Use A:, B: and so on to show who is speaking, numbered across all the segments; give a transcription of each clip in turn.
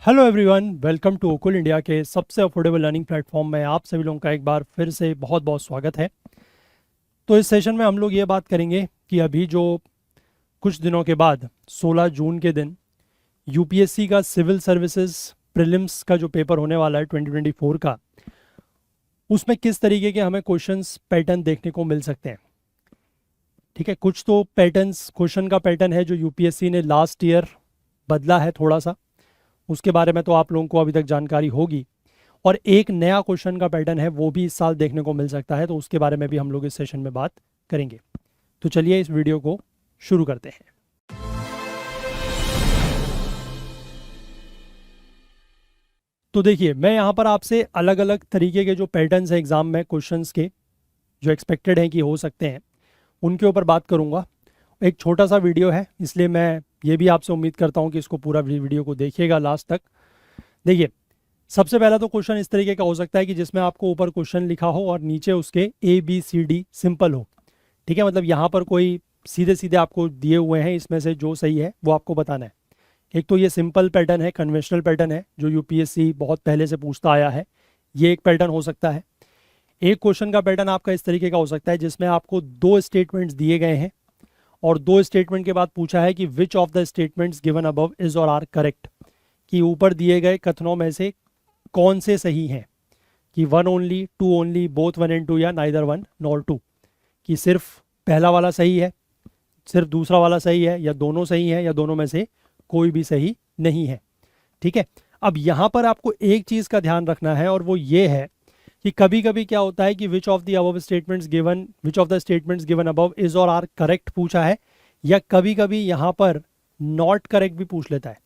A: Hello everyone, welcome to ओकुल India के सबसे अफोर्डेबल लर्निंग प्लेटफॉर्म में आप सभी लोगों का एक बार फिर से बहुत बहुत स्वागत है। तो इस सेशन में हम लोग ये बात करेंगे कि अभी जो कुछ दिनों के बाद 16 जून के दिन यूपीएससी का सिविल सर्विसेज प्रीलिम्स का जो पेपर होने वाला है 2024 का, उसमें किस तरीके के हमें क्वेश्चंस पैटर्न देखने को मिल सकते हैं। ठीक है, कुछ तो पैटर्न्स क्वेश्चन का पैटर्न है जो यूपीएससी ने लास्ट ईयर बदला है थोड़ा सा, उसके बारे में तो आप लोगों को अभी तक जानकारी होगी। और एक नया क्वेश्चन का पैटर्न है वो भी इस साल देखने को मिल सकता है, तो उसके बारे में भी हम लोग इस सेशन में बात करेंगे। तो चलिए इस वीडियो को शुरू करते हैं। तो देखिए, मैं यहाँ पर आपसे अलग अलग तरीके के जो पैटर्न्स हैं एग्जाम में क्वेश्चंस के जो एक्सपेक्टेड हैं कि हो सकते हैं, उनके ऊपर बात करूँगा। एक छोटा सा वीडियो है, इसलिए मैं ये भी आपसे उम्मीद करता हूँ कि इसको पूरा वीडियो को देखिएगा लास्ट तक। देखिए, सबसे पहला तो क्वेश्चन इस तरीके का हो सकता है कि जिसमें आपको ऊपर क्वेश्चन लिखा हो और नीचे उसके ABCD सिंपल हो। ठीक है, मतलब यहाँ पर कोई सीधे सीधे आपको दिए हुए हैं, इसमें से जो सही है वो आपको बताना है। एक तो ये सिंपल पैटर्न है, कन्वेंशनल पैटर्न है जो यूपीएससी बहुत पहले से पूछता आया है, ये एक पैटर्न हो सकता है। एक क्वेश्चन का पैटर्न आपका इस तरीके का हो सकता है जिसमें आपको दो स्टेटमेंट्स दिए गए हैं और दो स्टेटमेंट के बाद पूछा है कि which of the statements given above is और आर करेक्ट, कि ऊपर दिए गए कथनों में से कौन से सही हैं, कि one only, two only, both one and two, या नाइदर वन नॉर टू, कि सिर्फ पहला वाला सही है, सिर्फ दूसरा वाला सही है, या दोनों सही हैं, या दोनों में से कोई भी सही नहीं है। ठीक है, अब यहाँ पर आपको एक चीज़ का ध्यान रखना है और वो ये है कि कभी कभी क्या होता है कि which of the statements given above is और आर करेक्ट पूछा है, या कभी कभी यहाँ पर नॉट करेक्ट भी पूछ लेता है।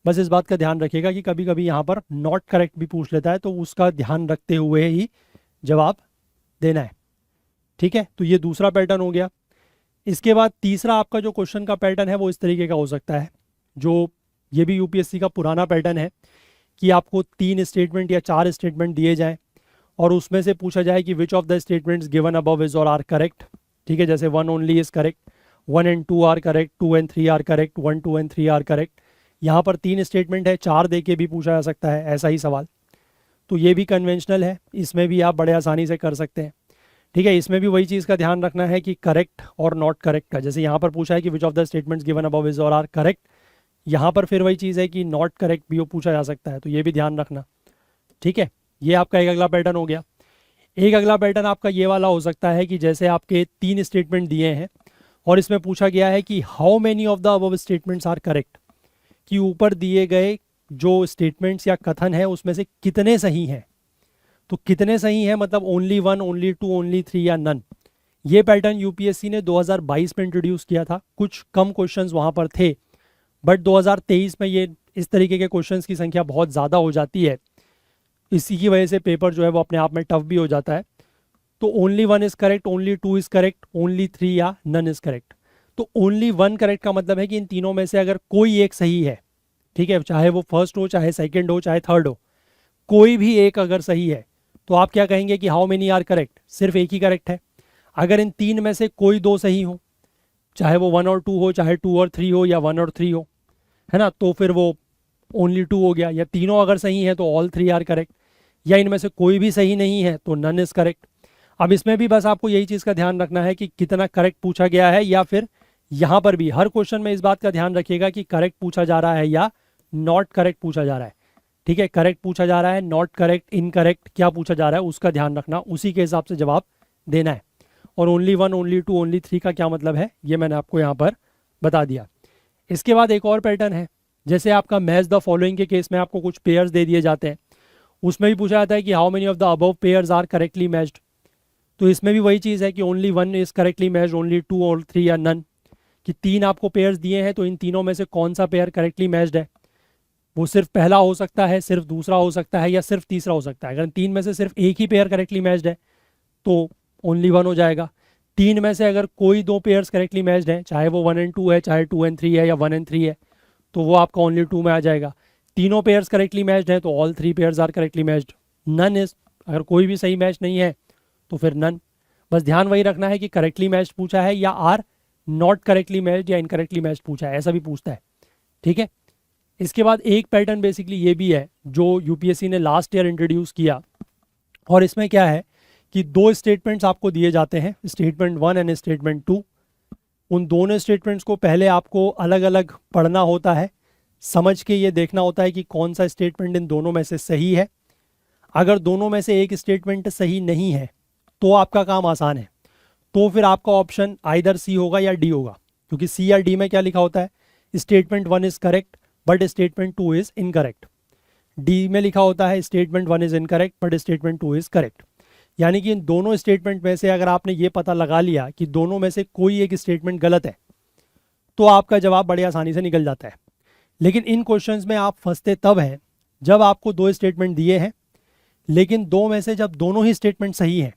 A: बस इस बात का ध्यान रखिएगा कि कभी कभी यहाँ पर नॉट करेक्ट भी पूछ लेता है, तो उसका ध्यान रखते हुए ही जवाब देना है। ठीक है, तो ये दूसरा पैटर्न हो गया। इसके बाद तीसरा आपका जो क्वेश्चन का पैटर्न है वो इस तरीके का हो सकता है, जो ये भी यूपीएससी का पुराना पैटर्न है, कि आपको 3 स्टेटमेंट या 4 स्टेटमेंट दिए जाएं और उसमें से पूछा जाए कि which of the statements given above is और आर करेक्ट। ठीक है, जैसे one only is correct, 1 and 2 are correct, 2 and 3 are correct, 1, 2 and 3 are correct. यहाँ पर 3 स्टेटमेंट है, 4 दे के भी पूछा जा सकता है ऐसा ही सवाल। तो ये भी कन्वेंशनल है, इसमें भी आप बड़े आसानी से कर सकते हैं। ठीक है, इसमें भी वही चीज़ का ध्यान रखना है कि करेक्ट और नॉट करेक्ट का, जैसे यहाँ पर पूछा है कि which of the statements given above is और आर करेक्ट, यहाँ पर फिर वही चीज़ है कि नॉट करेक्ट भी वो पूछा जा सकता है, तो ये भी ध्यान रखना। ठीक है, ये आपका एक अगला पैटर्न हो गया। एक अगला पैटर्न आपका ये वाला हो सकता है कि जैसे आपके 3 स्टेटमेंट दिए हैं और इसमें पूछा गया है कि how many of the above statements are correct, कि ऊपर दिए गए जो स्टेटमेंट्स या कथन है उसमें से कितने सही हैं। तो कितने सही हैं मतलब ओनली 1, ओनली 2, ओनली 3 या नन। ये पैटर्न यूपीएससी ने 2022 में इंट्रोड्यूस किया था, कुछ कम क्वेश्चंस वहाँ पर थे, बट 2023 में ये इस तरीके के क्वेश्चंस की संख्या बहुत ज़्यादा हो जाती है, इसी की वजह से पेपर जो है वो अपने आप में टफ भी हो जाता है। तो only 1 is correct, only 2 is correct, only 3 या नन इज़ करेक्ट। तो ओनली 1 करेक्ट का मतलब है कि इन तीनों में से अगर कोई एक सही है, ठीक है, चाहे वो फर्स्ट हो, चाहे सेकंड हो, चाहे थर्ड हो, कोई भी एक अगर सही है तो आप क्या कहेंगे कि हाउ मेनी आर करेक्ट, सिर्फ एक ही करेक्ट है। अगर इन 3 में से कोई 2 सही हो, चाहे वो 1 और 2 हो, चाहे 2 और 3 हो, या 1 और 3 हो, है ना, तो फिर वो ओनली 2 हो गया। या तीनों अगर सही हैं तो ऑल 3 आर करेक्ट, या इनमें से कोई भी सही नहीं है तो नन इज़ करेक्ट। अब इसमें भी बस आपको यही चीज़ का ध्यान रखना है कि कितना करेक्ट पूछा गया है, या फिर यहाँ पर भी हर क्वेश्चन में इस बात का ध्यान रखिएगा कि करेक्ट पूछा जा रहा है या नॉट करेक्ट पूछा जा रहा है। ठीक है, करेक्ट पूछा जा रहा है, नॉट करेक्ट, इनकरेक्ट क्या पूछा जा रहा है उसका ध्यान रखना, उसी के हिसाब से जवाब देना है। और ओनली 1, ओनली 2, ओनली 3 का क्या मतलब है ये मैंने आपको यहाँ पर बता दिया। इसके बाद एक और पैटर्न है, जैसे आपका मैच द फॉलोइंग के केस में आपको कुछ पेयर्स दे दिए जाते हैं, उसमें भी पूछा जाता है कि how many of the above pairs are correctly matched. तो इसमें भी वही चीज़ है कि only 1 is correctly matched, only 2 और 3 या नन, कि 3 आपको पेयर्स दिए हैं तो इन तीनों में से कौन सा पेयर करेक्टली मैच्ड है। वो सिर्फ पहला हो सकता है, सिर्फ दूसरा हो सकता है, या सिर्फ तीसरा हो सकता है। अगर 3 में से सिर्फ एक ही पेयर करेक्टली मैच्ड है तो ओनली 1 हो जाएगा। 3 में से अगर कोई 2 पेयर्स करेक्टली मैच्ड हैं, चाहे वो 1 and 2 है, चाहे 2 and 3 है, या 1 and 3 है, तो वो आपका ओनली 2 में आ जाएगा। तीनों पेयर्स करेक्टली मैच्ड हैं तो all 3 pairs are correctly matched. None is, अगर कोई भी सही मैच नहीं है तो फिर नन। बस ध्यान वही रखना है कि करेक्टली मैच्ड पूछा है या आर नॉट करेक्टली मैच्ड या इनकरेक्टली मैच्ड पूछा है, ऐसा भी पूछता है। ठीक है, इसके बाद एक पैटर्न बेसिकली ये भी है जो यूपीएससी ने लास्ट ईयर इंट्रोड्यूस किया, और इसमें क्या है कि दो स्टेटमेंट्स आपको दिए जाते हैं, स्टेटमेंट 1 एंड स्टेटमेंट 2। उन दोनों स्टेटमेंट्स को पहले आपको अलग अलग पढ़ना होता है, समझ के ये देखना होता है कि कौन सा स्टेटमेंट इन दोनों में से सही है। अगर दोनों में से एक स्टेटमेंट सही नहीं है तो आपका काम आसान है, तो फिर आपका ऑप्शन आइदर सी होगा या डी होगा, क्योंकि सी या डी में क्या लिखा होता है, statement 1 is correct but statement 2 is incorrect. D में लिखा होता है statement 1 is incorrect but statement 2 is correct. यानी कि इन दोनों स्टेटमेंट में से अगर आपने ये पता लगा लिया कि दोनों में से कोई एक स्टेटमेंट गलत है तो आपका जवाब बड़ी आसानी से निकल जाता है। लेकिन इन क्वेश्चंस में आप फंसते तब हैं जब आपको दो स्टेटमेंट दिए हैं, लेकिन दो में से जब दोनों ही स्टेटमेंट सही हैं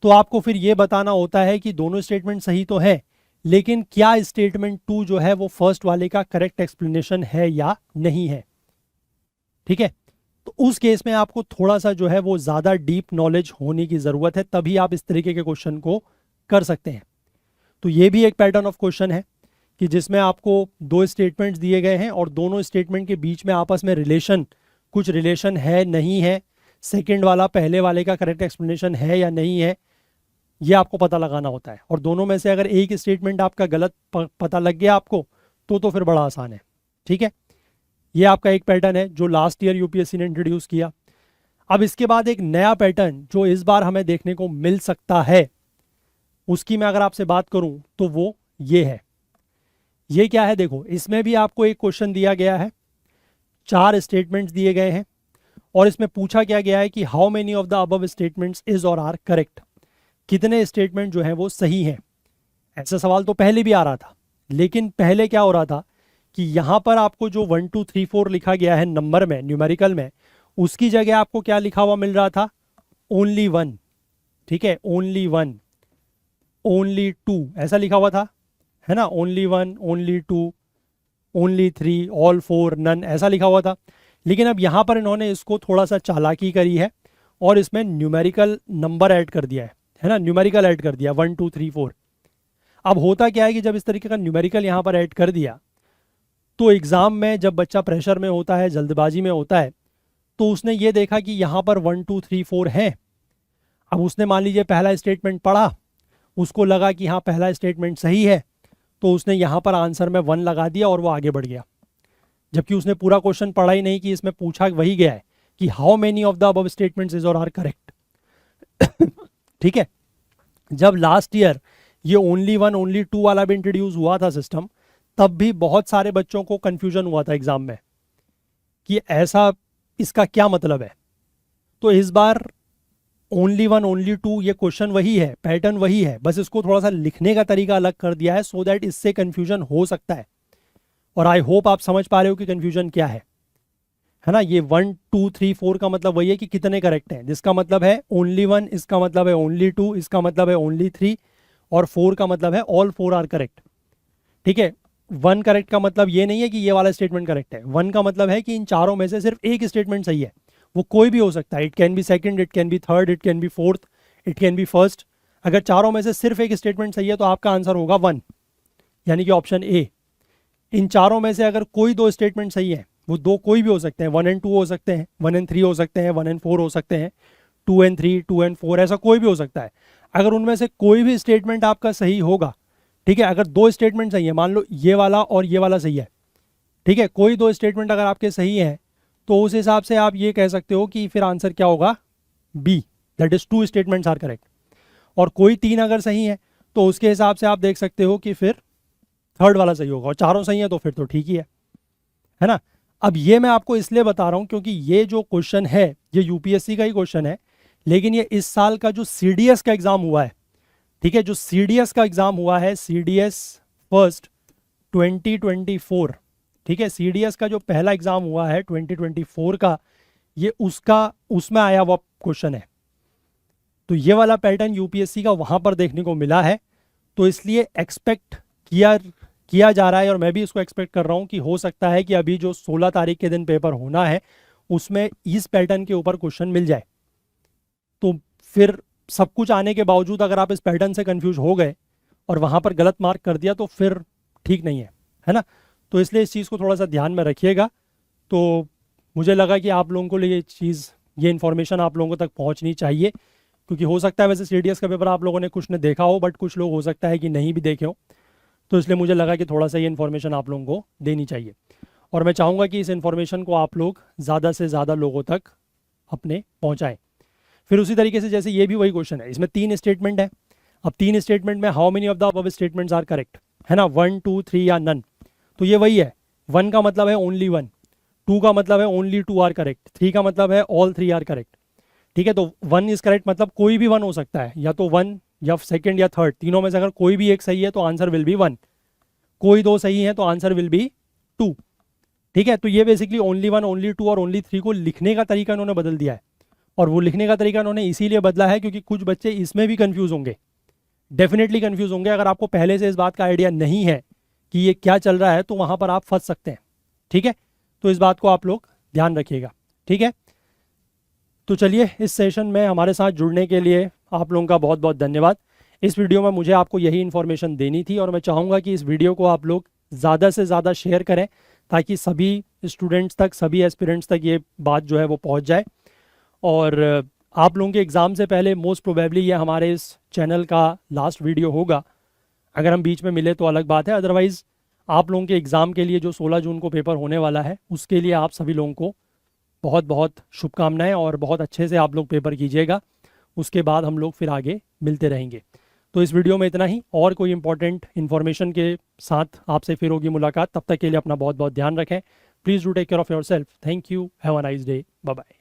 A: तो आपको फिर ये बताना होता है कि दोनों स्टेटमेंट सही तो है, लेकिन क्या स्टेटमेंट 2 जो है वो फर्स्ट वाले का करेक्ट एक्सप्लेनेशन है या नहीं है। ठीक है, तो उस केस में आपको थोड़ा सा जो है वो ज़्यादा डीप नॉलेज होने की ज़रूरत है, तभी आप इस तरीके के क्वेश्चन को कर सकते हैं। तो ये भी एक पैटर्न ऑफ क्वेश्चन है कि जिसमें आपको दो स्टेटमेंट्स दिए गए हैं और दोनों स्टेटमेंट के बीच में आपस में कुछ रिलेशन है नहीं है, सेकंड वाला पहले वाले का करेक्ट एक्सप्लेनेशन है या नहीं है, ये आपको पता लगाना होता है। और दोनों में से अगर एक स्टेटमेंट आपका गलत पता लग गया आपको तो फिर बड़ा आसान है। ठीक है, ये आपका एक पैटर्न है जो लास्ट ईयर यूपीएससी ने इंट्रोड्यूस किया। अब इसके बाद एक नया पैटर्न जो इस बार हमें देखने को मिल सकता है, उसकी मैं अगर आपसे बात करूं तो वो ये है। ये क्या है, देखो इसमें भी आपको एक क्वेश्चन दिया गया है, 4 स्टेटमेंट्स दिए गए हैं और इसमें पूछा क्या गया है कि how many of the above statements is और आर करेक्ट, कितने स्टेटमेंट जो हैं वो सही हैं। ऐसा सवाल तो पहले भी आ रहा था, लेकिन पहले क्या हो रहा था कि यहाँ पर आपको जो 1 2 3 4 लिखा गया है नंबर में, न्यूमेरिकल में, उसकी जगह आपको क्या लिखा हुआ मिल रहा था, ओनली 1। ठीक है, ओनली 1, ओनली 2 ऐसा लिखा हुआ था, है ना, only 1, only 2, only 3, all 4, none, ऐसा लिखा हुआ था। लेकिन अब यहाँ पर इन्होंने इसको थोड़ा सा चालाकी करी है और इसमें न्यूमेरिकल नंबर ऐड कर दिया है ना, न्यूमेरिकल ऐड कर दिया 1 2 3 4। अब होता क्या है कि जब इस तरीके का न्यूमेरिकल यहाँ पर ऐड कर दिया तो एग्ज़ाम में जब बच्चा प्रेशर में होता है, जल्दबाजी में होता है, तो उसने ये देखा कि यहाँ पर 1 2 3 4 है। अब उसने मान लीजिए पहला स्टेटमेंट पढ़ा, उसको लगा कि हाँ पहला स्टेटमेंट सही है, तो उसने यहाँ पर आंसर में 1 लगा दिया और वो आगे बढ़ गया, जबकि उसने पूरा क्वेश्चन पढ़ा ही नहीं कि इसमें पूछा वही गया है कि how many of the above statements is और आर करेक्ट। ठीक है, जब लास्ट ईयर ये ओनली 1 ओनली 2 वाला भी इंट्रोड्यूस हुआ था सिस्टम, तब भी बहुत सारे बच्चों को कंफ्यूजन हुआ था एग्जाम में कि ऐसा इसका क्या मतलब है। तो इस बार ओनली 1 ओनली 2 ये क्वेश्चन वही है, पैटर्न वही है, बस इसको थोड़ा सा लिखने का तरीका अलग कर दिया है सो दैट इससे कंफ्यूजन हो सकता है। और आई होप आप समझ पा रहे हो कि कंफ्यूजन क्या है ना। ये 1 2 3 4 का मतलब वही है कि कितने करेक्ट हैं, जिसका मतलब है ओनली 1, इसका मतलब है ओनली 2, इसका मतलब है ओनली 3, और 4 का मतलब है ऑल 4 आर करेक्ट। ठीक है, 1 करेक्ट का मतलब ये नहीं है कि ये वाला स्टेटमेंट करेक्ट है, 1 का मतलब है कि इन चारों में से सिर्फ एक स्टेटमेंट सही है, वो कोई भी हो सकता है, it can be second, it can be third, it can be fourth, it can be first. अगर चारों में से सिर्फ एक स्टेटमेंट सही है तो आपका आंसर होगा 1, यानी कि ऑप्शन ए। इन चारों में से अगर कोई 2 स्टेटमेंट सही है, वो 2 कोई भी हो सकते हैं, 1 एंड 2 हो सकते हैं, 1 एंड 3 हो सकते हैं, 1 एंड 4 हो सकते हैं, 2 एंड 3, 2 एंड 4, ऐसा कोई भी हो सकता है। अगर उनमें से कोई भी स्टेटमेंट आपका सही होगा, ठीक है, अगर 2 स्टेटमेंट सही है, मान लो ये वाला और ये वाला सही है, ठीक है, कोई 2 स्टेटमेंट अगर आपके सही है तो उस हिसाब से आप ये कह सकते हो कि फिर आंसर क्या होगा, B, that is 2 statements are correct. और कोई 3 अगर सही है तो उसके हिसाब से आप देख सकते हो कि फिर थर्ड वाला सही होगा, और चारों सही है तो फिर तो ठीक ही है ना। अब ये मैं आपको इसलिए बता रहा हूं क्योंकि ये जो क्वेश्चन है ये यूपीएससी का ही क्वेश्चन है, लेकिन ये इस साल का जो सीडीएस का एग्जाम हुआ है, ठीक है, जो सीडीएस का एग्जाम हुआ है, सीडीएस फर्स्ट 2024, ठीक है, सीडीएस का जो पहला एग्जाम हुआ है 2024 का, ये उसमें आया हुआ क्वेश्चन है। तो ये वाला पैटर्न यूपीएससी का वहां पर देखने को मिला है, तो इसलिए एक्सपेक्ट किया जा रहा है, और मैं भी इसको एक्सपेक्ट कर रहा हूं कि हो सकता है कि अभी जो 16 तारीख के दिन पेपर होना है उसमें इस पैटर्न के ऊपर क्वेश्चन मिल जाए। तो फिर सब कुछ आने के बावजूद अगर आप इस पैटर्न से कंफ्यूज हो गए और वहां पर गलत मार्क कर दिया तो फिर ठीक नहीं है ना। तो इसलिए इस चीज़ को थोड़ा सा ध्यान में रखिएगा तो मुझे लगा कि आप लोगों को ये इन्फॉर्मेशन आप लोगों तक पहुंचनी चाहिए, क्योंकि हो सकता है वैसे CDS का पेपर आप लोगों ने कुछ ने देखा हो, बट कुछ लोग हो सकता है कि नहीं भी देखे हो, तो इसलिए मुझे लगा कि थोड़ा सा ये इन्फॉर्मेशन आप लोगों को देनी चाहिए। और मैं चाहूँगा कि इस इन्फॉर्मेशन को आप लोग ज़्यादा से ज़्यादा लोगों तक अपने पहुँचाएँ। फिर उसी तरीके से जैसे ये भी वही क्वेश्चन है, इसमें 3 स्टेटमेंट है। अब 3 स्टेटमेंट में how many of the above statements are correct, है ना, 1 2 3 या नन। तो ये वही है, 1 का मतलब है ओनली 1, 2 का मतलब है ओनली 2 आर करेक्ट, 3 का मतलब है ऑल 3 आर करेक्ट। ठीक है, तो 1 इज करेक्ट मतलब कोई भी 1 हो सकता है, या तो 1 या सेकंड या थर्ड, तीनों में से अगर कोई भी एक सही है तो आंसर विल बी 1, कोई 2 सही है तो आंसर विल बी 2। ठीक है, तो ये बेसिकली ओनली 1, ओनली 2 और ओनली 3 को लिखने का तरीका इन्होंने बदल दिया है। और वो लिखने का तरीका इन्होंने इसीलिए बदला है क्योंकि कुछ बच्चे इसमें भी कंफ्यूज होंगे, डेफिनेटली कंफ्यूज होंगे। अगर आपको पहले से इस बात का आइडिया नहीं है कि ये क्या चल रहा है तो वहाँ पर आप फंस सकते हैं। ठीक है, तो इस बात को आप लोग ध्यान रखिएगा। ठीक है, तो चलिए, इस सेशन में हमारे साथ जुड़ने के लिए आप लोगों का बहुत बहुत धन्यवाद। इस वीडियो में मुझे आपको यही इन्फॉर्मेशन देनी थी, और मैं चाहूँगा कि इस वीडियो को आप लोग ज़्यादा से ज़्यादा शेयर करें ताकि सभी स्टूडेंट्स तक, सभी एस्पिरेंट्स तक ये बात जो है वो पहुँच जाए। और आप लोगों के एग्ज़ाम से पहले मोस्ट प्रोबेबली ये हमारे इस चैनल का लास्ट वीडियो होगा। अगर हम बीच में मिले तो अलग बात है, अदरवाइज़ आप लोगों के एग्ज़ाम के लिए जो 16 जून को पेपर होने वाला है उसके लिए आप सभी लोगों को बहुत बहुत शुभकामनाएं, और बहुत अच्छे से आप लोग पेपर कीजिएगा। उसके बाद हम लोग फिर आगे मिलते रहेंगे। तो इस वीडियो में इतना ही, और कोई इंपॉर्टेंट इन्फॉर्मेशन के साथ आपसे फिर होगी मुलाकात। तब तक के लिए अपना बहुत बहुत ध्यान रखें। Please do take care of yourself. Thank you, have a nice day, bye bye.